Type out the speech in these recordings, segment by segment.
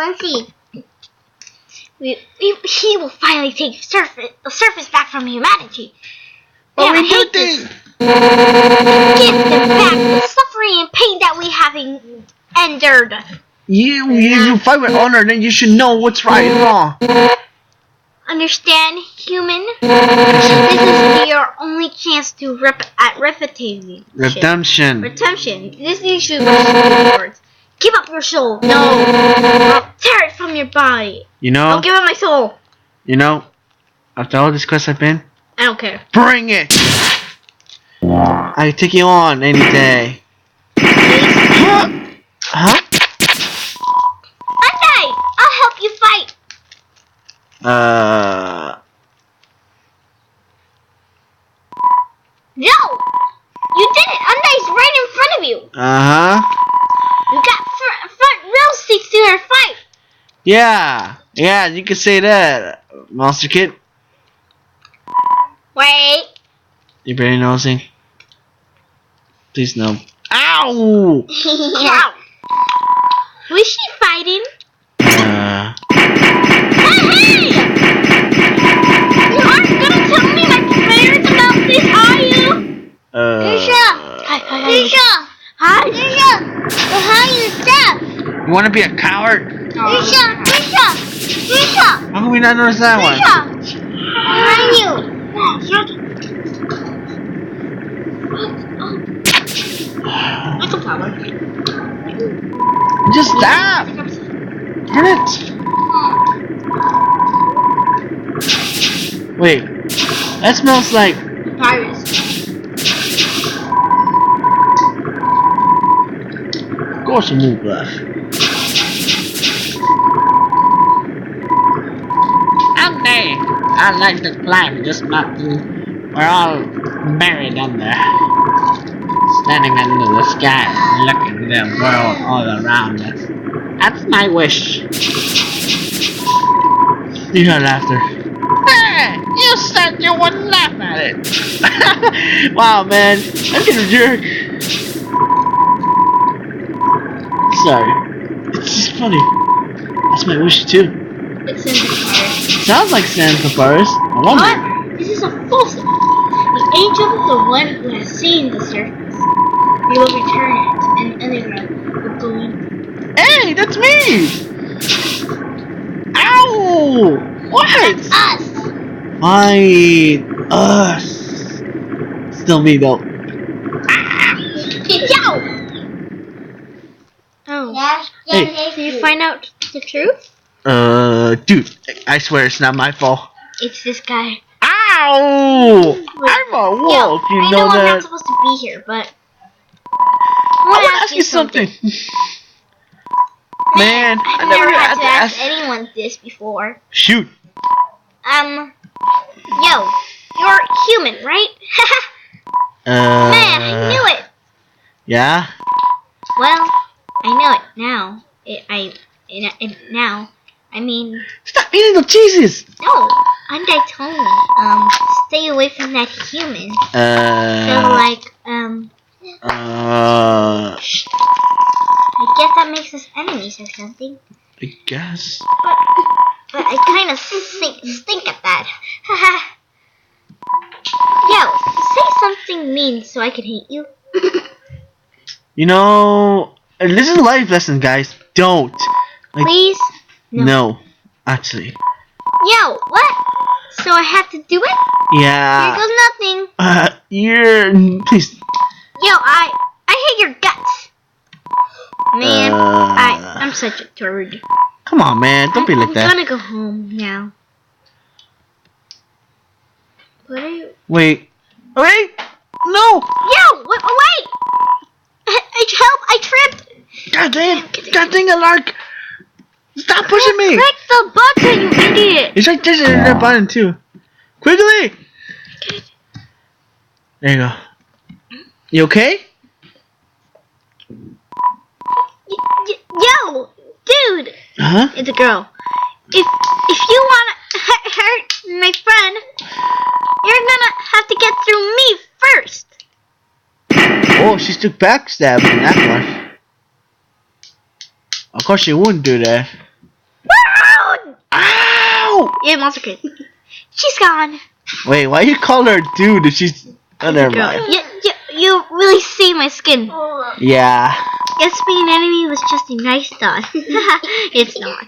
let's see. He will finally take the surface back from humanity. But we do things. Give them back the suffering and pain that we have endured. You fight with honor, then you should know what's right and wrong. Understand, human? This is your only chance to redemption. This is your words. Give up your soul. No. I'll tear it from your body. You know? I'll give up my soul. You know, after all this quest I've been, I don't care. bring it! I take you on any day. Huh? Undyne! I'll help you fight. No! You did it! Undyne's right in front of you! You got front row seats to our fight! Yeah, you can say that, Monster Kid. Wait. You very nosy. Please no. Ow! Ow! Who is she fighting? Hey! You aren't gonna tell me my prayers about this, are you? Trisha! Hi, Trisha! Behind you, step! You wanna be a coward? Trisha! How can we not notice that one? Behind you! That's a problem. Just stop! Damn it! Wait, that smells like Virus. Of course a move left. Okay, I like the climb, just not to. We're all buried under. Standing under the sky, looking at the world all around us. That's my wish. You heard laughter. Hey! You said you wouldn't laugh at it! Wow, man. I'm getting a jerk. Sorry. It's just funny. That's my wish, too. It's in the forest. Sounds like Santa Paris. I wonder. However, this is a false one. The angel, the one who has seen the surface, we will return it, and underground will go in. Hey, that's me! Ow! What? That's us! Fine. Us. Still me, though. Yo! Oh. Hey. Did you find out the truth? Dude, I swear it's not my fault. It's this guy. Ow! I'm a wolf, you I know I'm that. not supposed to be here, but I want to ask you something. Man, I've never had to ask anyone this before. Shoot. Yo, you're human, right? Man, I knew it. Yeah? Well, I know it now. I mean, Stop eating the cheeses! no, Undyne told me, stay away from that human. So I guess that makes us enemies or something. I guess. But I kind of stink at that. Yo, say something mean so I can hate you. You know, this is a life lesson, guys. Don't. Like, Please? No, actually. Yo, what? So I have to do it? Yeah. Here goes nothing. Please. Yo, I hate your guts. Man, I'm such a turd. Come on, man. Don't be like that. I'm gonna go home now. Wait. No! Yo, wait! I tripped! God dang it, Lark! Stop pushing me! Click the button, you idiot! It's like there's a button too. Quickly! There you go. You okay? Yo, dude! Huh? It's a girl. If you wanna hurt my friend, you're gonna have to get through me first. Oh, she took backstab in that one. Of course she wouldn't do that. Oh! Yeah, Monster Kid. She's gone. Wait, why you call her dude if she's... Oh, never mind. You really see my skin. Yeah. Guess being an enemy was just a nice thought. It's not.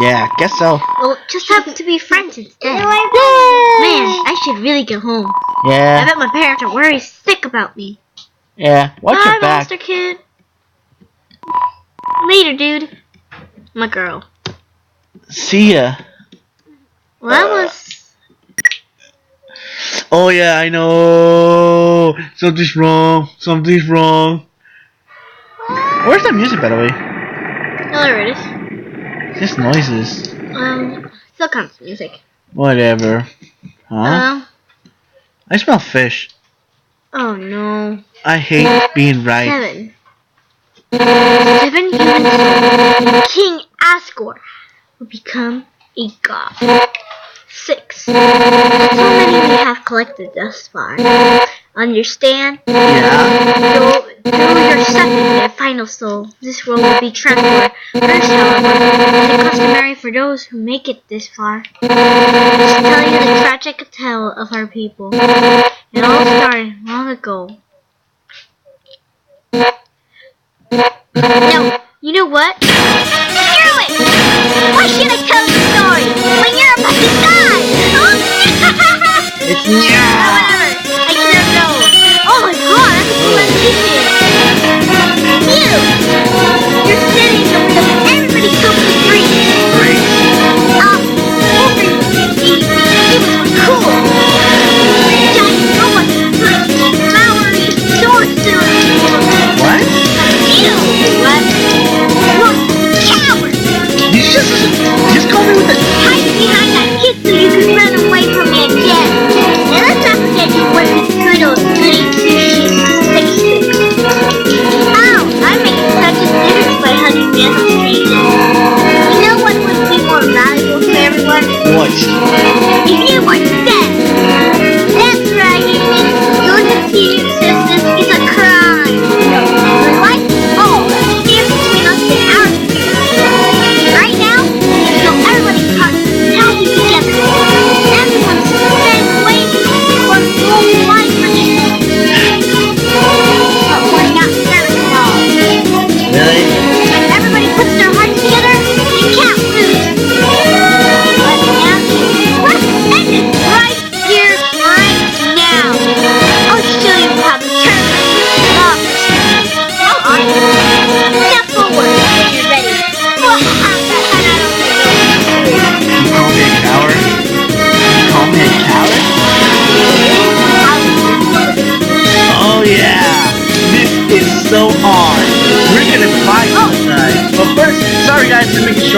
Yeah, guess so. Well, just have to be friends instead. Man, I should really go home. I Yeah. bet my parents are worried sick about me. Yeah. Watch Bye, your back. Monster Kid. Later, dude. My girl. See ya. Well, that was... Oh yeah, I know. Something's wrong. Something's wrong. Where's the music, by the way? Oh, there it is. Just noises. Still comes music. Whatever. Huh? I smell fish. Oh no. I hate being right. 7. 7 human souls. King Asgore will become a god. 6. That's how many we have collected thus far. Understand? Yeah. Though your second and final soul, this world will be transformed. First, however, it is customary for those who make it this far. Just tell you the tragic tale of our people. It all started long ago. No, you know what? Screw it! Why should I tell the story when you're about to die? It's Whatever. I can't know. Oh my god, that's a cool animation. You're sitting in the middle of everybody's company free. great. It was cool. Giant robots with flowery swords to What? What? What? Coward! You just call me with the... Hide behind that kid so you can run away from me again. And let's not forget you went with good old goody two-shoes 66. Ow! I'm making such a difference by hugging random strangers. You know what would be more valuable to everyone? What? If you were dead! That's right, human. Your continued existence is a crime. What? Oh, that's the difference between us and our community. Right now, so everybody's hearts are healthy together. Everyone's been waiting for a whole life for this. But we're not nervous at all. Really? When everybody puts their hearts together, you can't lose. But now, let's end it right here, right now. I'll show you how the terminus law proceeds. Step forward when you're ready. You call me a coward? You call me a coward? Oh yeah! This is so hard! We're gonna fight tonight! But first, sorry guys to make it short,